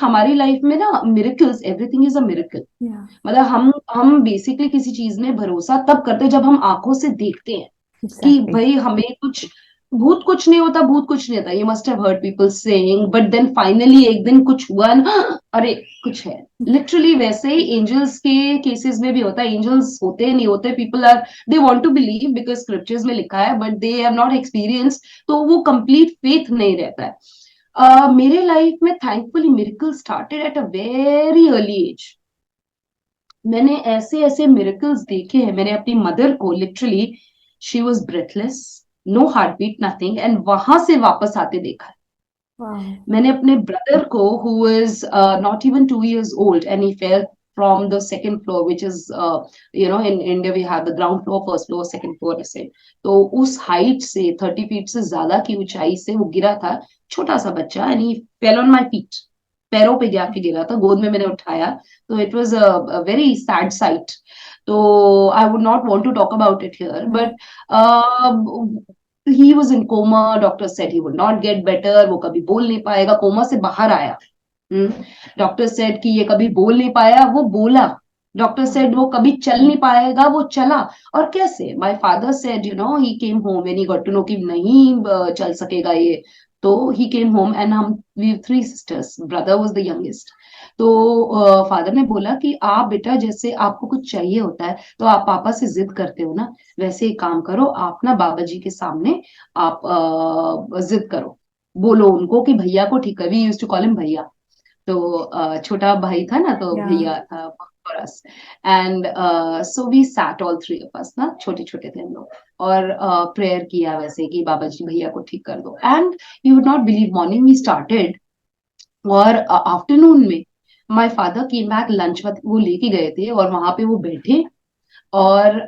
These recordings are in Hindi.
हमारी लाइफ में ना miracles, everything is a miracle. या मतलब हम बेसिकली किसी चीज में भरोसा तब करते हैं जब हम आंखों से देखते हैं कि एग्जैक्टली। भाई हमें कुछ, भूत कुछ नहीं होता, भूत कुछ नहीं होता, you must have heard people saying, but then finally एक दिन कुछ हुआ ना, अरे कुछ है। लिटरली वैसे ही एंजल्स के केसेस में भी होता है, एंजल्स होते हैं नहीं होते, people are they want to believe because scriptures में लिखा है, but they have not experience, तो वो कंप्लीट फेथ नहीं रहता है। मेरे लाइफ में thankfully miracle started at a very early age. मैंने ऐसे ऐसे मिरेकल्स देखे हैं, मैंने अपनी मदर को literally, she was breathless, no heart beat nothing, and वहां से वापस आते देखा है। वाह। मैंने अपने ब्रदर को who is not even 2 years old and he fell from the second floor, which is in India we have the ground floor, first floor, second floor ऐसे। तो उस हाइट से 30 feet से ज्यादा की ऊंचाई से वो गिरा था, छोटा सा बच्चा, and he fell on my feet, पैरों पे जाके गिरा था, गोद में मैंने उठाया। तो it was a very sad sight. तो I would not want to talk about it here, but he was in coma, doctor said he would not get better, वो कभी बोल नहीं पाएगा, कोमा से बाहर आया। डॉक्टर सेड कि ये कभी बोल नहीं पाया, वो बोला। डॉक्टर सेड वो कभी चल नहीं पाएगा, वो चला। और कैसे, my father said he came home when he got to know कि नहीं चल सकेगा ये। तो ही केम होम एंड हम, we 3 sisters, brother was the youngest. तो फादर ने बोला कि आप बेटा, जैसे आपको कुछ चाहिए होता है तो आप पापा से जिद करते हो ना, वैसे एक काम करो, आप ना बाबा जी के सामने आप जिद करो, बोलो उनको कि भैया को ठीक कर, we used to call him भैया। तो छोटा भाई था ना, तो या भैया था for us. And so we sat all three of us ना, छोटे छोटे थे हम लोग, और प्रेयर किया वैसे कि बाबा जी भैया को ठीक कर दो। And you would not believe, morning we started, और आफ्टरनून में my father came back, lunch वो लेके गए थे, और वहां पे वो बैठे, और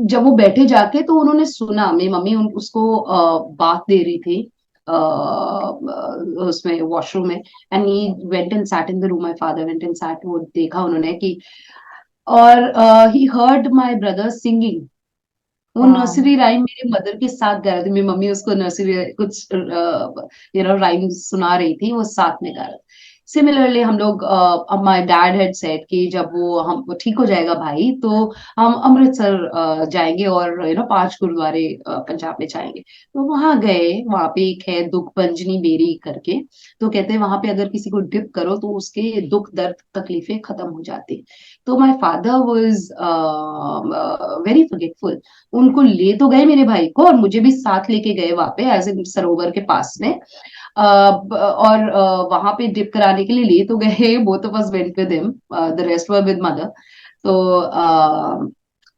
जब वो बैठे जाके तो उन्होंने सुना, मेरी मम्मी उसको बात दे रही थी उसमें वॉशरूम में, and he went and sat in the room, my father went and set, वो देखा उन्होंने कि, और he heard my brother singing, वो वाह। नर्सरी राइम मेरे मदर के साथ गा रहे थे, मेरी मम्मी उसको नर्सरी कुछ राइम सुना रही थी, वो साथ में गा रहा था। सिमिलरली हम लोग, माय डैड हैड सेड कि जब वो ठीक हो जाएगा भाई, तो हम अमृतसर जाएंगे, और 5 गुरुद्वारे पंजाब में जाएंगे। तो वहां गए, वहां पे एक है दुख भंजनी बेरी करके, तो कहते हैं वहां पे अगर किसी को डिप करो तो उसके दुख दर्द तकलीफें खत्म हो जाती। तो my father was very forgetful, उनको ले तो गए मेरे भाई को, और मुझे भी साथ लेके गए वहां पे, एज ए सरोवर के पास में, और वहां पे डिप कराने के लिए ले तो गए, both of us went with him, the rest were with mother. तो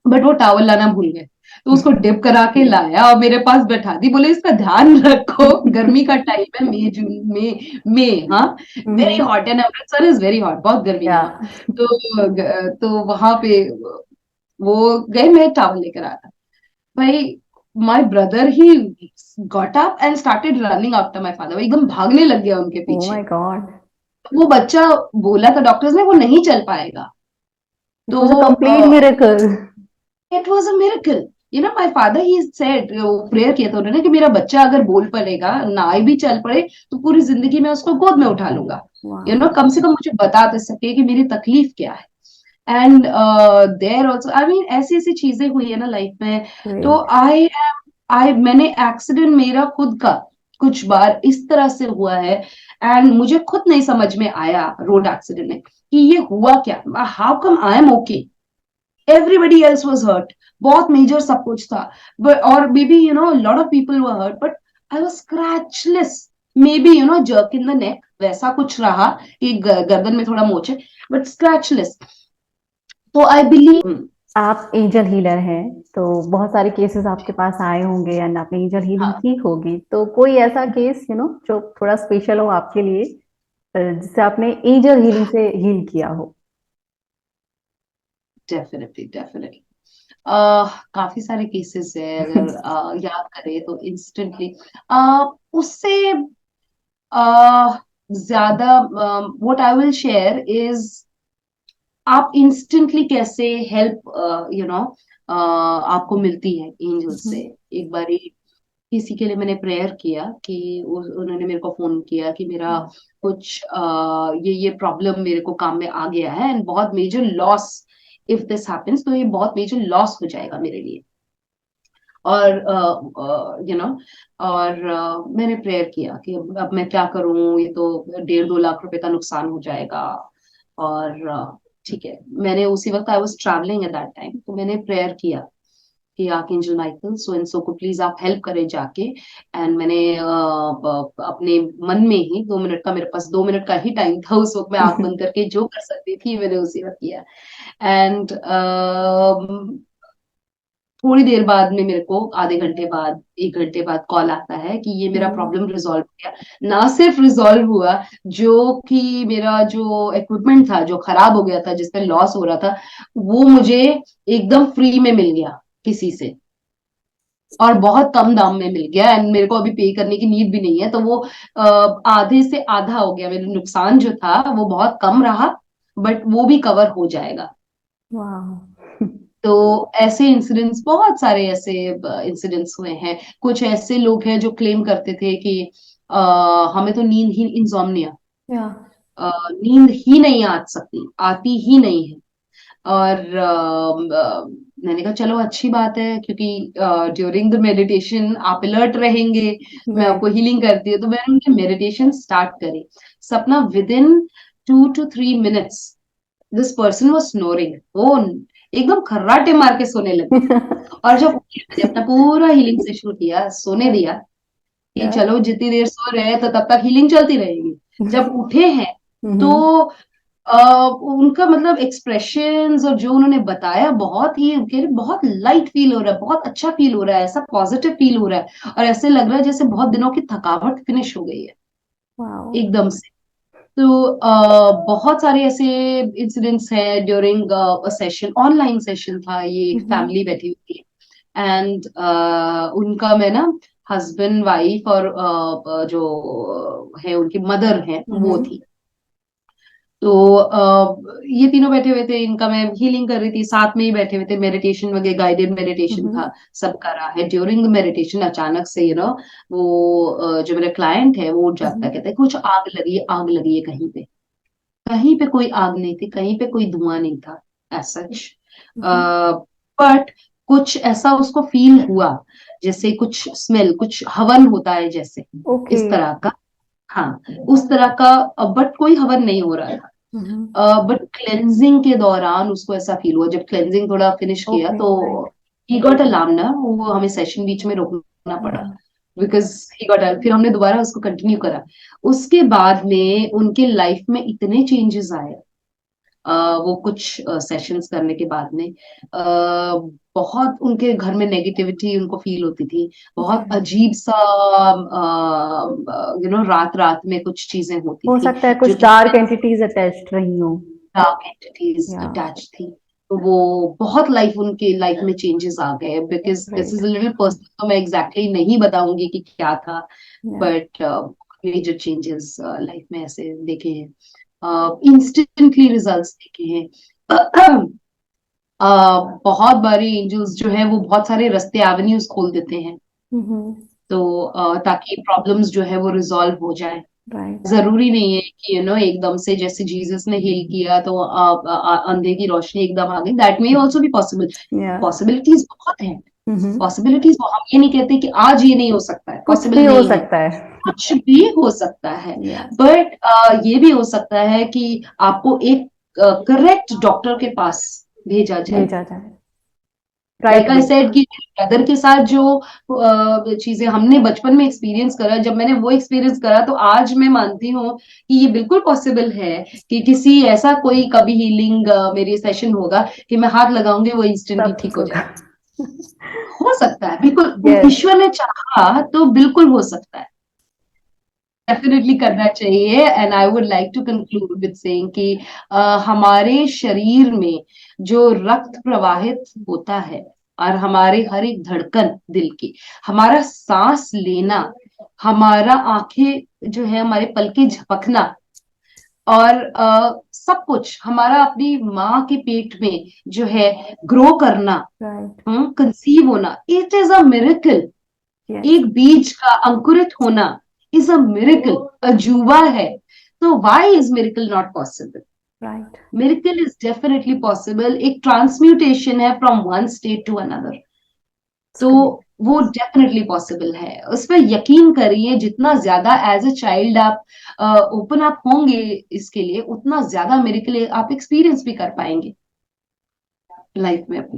बट वो टावल लाना भूल गए, तो उसको डिप करा के लाया और मेरे पास बैठा दी, बोले इसका ध्यान रखो, गर्मी का टाइम है, मई जून में, मई, हाँ, very hot, and Amritsar is very hot, बहुत गर्मी है या वहाँ। तो वहां पे वो गए, मैं टावल लेकर आ, भाई my brother he got up and started running after my father, वो एकदम भागने लग गया उनके ओ पीछे। My God. वो बच्चा, बोला था डॉक्टर्स ने वो नहीं चल पाएगा। इट तो was a complete miracle. It was a miracle, my father he said, prayer किया था उन्होंने कि मेरा बच्चा अगर बोल पड़ेगा, ना भी चल पड़े, तो पूरी जिंदगी में उसको गोद में उठा लूंगा, वाह। कम से कम मुझे बता तो सके कि मेरी तकलीफ क्या है। And there also, I mean ऐसी ऐसी चीजें हुई है ना लाइफ में। तो ग्रेट। आई मैंने एक्सीडेंट मेरा खुद का कुछ बार इस तरह से हुआ है, एंड मुझे खुद नहीं समझ में आया रोड एक्सीडेंट में कि ये हुआ क्या, how come I am okay, everybody else was hurt, बहुत मेजर सब कुछ था, और maybe lot of people were hurt, but I was scratchless, maybe jerk in the neck, वैसा कुछ रहा कि गर्दन में थोड़ा मोच है, बट स्क्रैचलेस। तो आई बिलीव, आप एंजल हीलर हैं, तो बहुत सारे केसेस आपके पास आए होंगे एंड आपने एंजल हीलिंग हाँ, की होगी, तो कोई ऐसा केस जो थोड़ा स्पेशल हो आपके लिए, जिससे आपने एंजल हीलिंग से हील किया हो। डेफिनेटली डेफिनेटली, काफी सारे केसेस है, अगर याद करें तो इंस्टेंटली उससे ज्यादा, what I will share is, आप इंस्टेंटली कैसे हेल्प आपको मिलती है एंजल से। एक बारी किसी के लिए मैंने प्रेयर किया कि उन्होंने मेरे को फोन किया कि मेरा कुछ ये प्रॉब्लम मेरे को काम में आ गया है एंड बहुत major loss, if this happens तो ये बहुत मेजर लॉस हो जाएगा मेरे लिए। और और मैंने प्रेयर किया कि अब मैं क्या करूं, ये तो 1.5-2 लाख रुपए का नुकसान हो जाएगा। और ठीक है, मैंने उसी वक्त, I was travelling at that time, तो मैंने प्रेयर किया कि archangel Michael so and so को प्लीज आप हेल्प करें जाके। एंड मैंने अपने मन में ही 2 मिनट का, मेरे पास 2 मिनट का ही टाइम था उस वक्त, मैं आंख बंद करके जो कर सकती थी मैंने उसी वक्त किया। एंड थोड़ी देर बाद में मेरे को, आधे घंटे बाद, 1 घंटे बाद कॉल आता है कि ये मेरा प्रॉब्लम रिजॉल्व हो गया। ना सिर्फ रिजॉल्व हुआ, जो कि मेरा जो इक्विपमेंट था जो खराब हो गया था, जिसमें लॉस हो रहा था, वो मुझे एकदम फ्री में मिल गया किसी से, और बहुत कम दाम में मिल गया। एंड मेरे को अभी पे करने की नीड भी नहीं है, तो वो आधे से आधा हो गया। मेरा नुकसान जो था वो बहुत कम रहा, बट वो भी कवर हो जाएगा। वाह। तो ऐसे इंसिडेंट्स, बहुत सारे ऐसे इंसिडेंट्स हुए हैं। कुछ ऐसे लोग हैं जो क्लेम करते थे कि हमें तो नींद ही, इंसोम्निया, या नींद ही नहीं आ सकती, आती ही नहीं है। और मैंने कहा चलो अच्छी बात है, क्योंकि ड्यूरिंग द मेडिटेशन आप अलर्ट रहेंगे, मैं राइट। आपको हीलिंग करती हूँ। तो मैंने उनकी मेडिटेशन स्टार्ट करी। सपना with in 2 to 3 minutes this person was snoring, वो एकदम खर्राटे मार के सोने लगे। और जब उठे, मैंने अपना पूरा हीलिंग सेशन किया, सोने दिया कि या चलो जितनी देर सो रहे हैं तो तब तक हीलिंग चलती रहेगी। जब उठे हैं तो उनका मतलब एक्सप्रेशंस और जो उन्होंने बताया, बहुत ही उनके लिए बहुत लाइट फील हो रहा है, बहुत अच्छा फील हो रहा है, ऐसा पॉजिटिव फील हो रहा है, और ऐसे लग रहा है जैसे बहुत दिनों की थकावट फिनिश हो गई है वाओ। एकदम से। तो बहुत सारे ऐसे इंसिडेंट्स हैं ड्यूरिंग सेशन, ऑनलाइन सेशन था ये, एक फैमिली बैठी हुई थी। एंड उनका, मैं ना, हस्बैंड वाइफ और जो है उनकी मदर है वो थी। तो ये तीनों बैठे हुए थे, इनका मैं हीलिंग कर रही थी, साथ में ही बैठे हुए थे, मेडिटेशन वगैरह, गाइडेड मेडिटेशन था, सब करा है। ड्यूरिंग द मेडिटेशन अचानक से वो जो मेरा क्लाइंट है वो उठ जाता है, कहता है कुछ आग लगी है कहीं पे। कहीं पे कोई आग नहीं थी, कहीं पे कोई धुआं नहीं था ऐसा। बट कुछ ऐसा उसको फील हुआ, जैसे कुछ स्मेल, कुछ हवन होता है जैसे, ओके। इस तरह का। हाँ, उस तरह का, बट कोई हवन नहीं हो रहा था। बट क्लेंजिंग के दौरान उसको ऐसा फील हुआ। जब क्लेंजिंग थोड़ा फिनिश किया ओके। तो राइट। ही गॉट अ लामना, वो हमें सेशन बीच में रोकना पड़ा, बिकॉज ही गॉट, फिर हमने दोबारा उसको कंटिन्यू करा। उसके बाद में उनके लाइफ में इतने चेंजेस आए, वो कुछ सेशंस करने के बाद में। बहुत उनके घर में नेगेटिविटी उनको फील होती थी, बहुत ओके। अजीब सा, रात रात में कुछ चीजें होती हो थी सकता है जो कुछ कि डार्क एंटिटीज अटैच्ड रही हो। डार्क एंटिटीज या अटैच थी। तो वो बहुत लाइफ, उनके लाइफ में चेंजेस आ गए, because this right. Is a little personal, तो मैं एग्जैक्टली नहीं बताऊंगी कि क्या था। या बट मेजर चेंजेस लाइफ में ऐसे देखे हैं, इंस्टेंटली रिजल्ट्स देखे हैं। बहुत बारी एंजल्स जो है वो बहुत सारे रास्ते, एवेन्यूज खोल देते हैं, तो ताकि प्रॉब्लम्स जो है वो रिजॉल्व हो जाए। राइट। जरूरी नहीं है कि एकदम से जैसे जीसस ने हील किया तो अंधे की रोशनी एकदम आ गई, that may also be possible. या पॉसिबिलिटीज बहुत हैं, पॉसिबिलिटीज, हम ये नहीं कहते कि आज ये नहीं हो सकता है, कुछ पॉसिबल भी हो नहीं है, सकता है। कुछ भी हो सकता है। या बट ये भी हो सकता है कि आपको एक करेक्ट डॉक्टर के पास भेजा जाए। भेजा जाए। Like right I way. Said कि ब्रदर के साथ जो चीजें हमने बचपन में एक्सपीरियंस करा, जब मैंने वो एक्सपीरियंस करा तो आज मैं मानती हूँ कि ये बिल्कुल पॉसिबल है कि किसी ऐसा कोई कभी हीलिंग मेरी सेशन होगा कि मैं हाथ लगाऊंगी वो इंस्टेंटली सब ठीक कुछ हो होगा। जाए। हो सकता है, बिल्कुल, यस। ईश्वर ने चाहा तो बिल्कुल हो सकता है, डेफिनेटली करना चाहिए। And I would like to conclude with saying कि हमारे शरीर में जो रक्त प्रवाहित होता है, और हमारे हर एक धड़कन दिल की, हमारा सांस लेना, हमारा आंखें जो है, हमारे पलके झपकना, और सब कुछ हमारा अपनी माँ के पेट में जो है ग्रो करना, राइट। कंसीव होना, it is a miracle. Yes. एक बीज का अंकुरित होना इज अ मिरेकल, अजूबा है। तो why is miracle not possible? Right. Miracle is definitely possible. एक ट्रांसम्यूटेशन है from one state to another, तो वो डेफिनेटली पॉसिबल है। उस पर यकीन करिए, जितना ज्यादा एज अ चाइल्ड आप ओपन अप होंगे इसके लिए, उतना ज्यादा मिरेकल आप एक्सपीरियंस भी कर पाएंगे लाइफ में अपनी।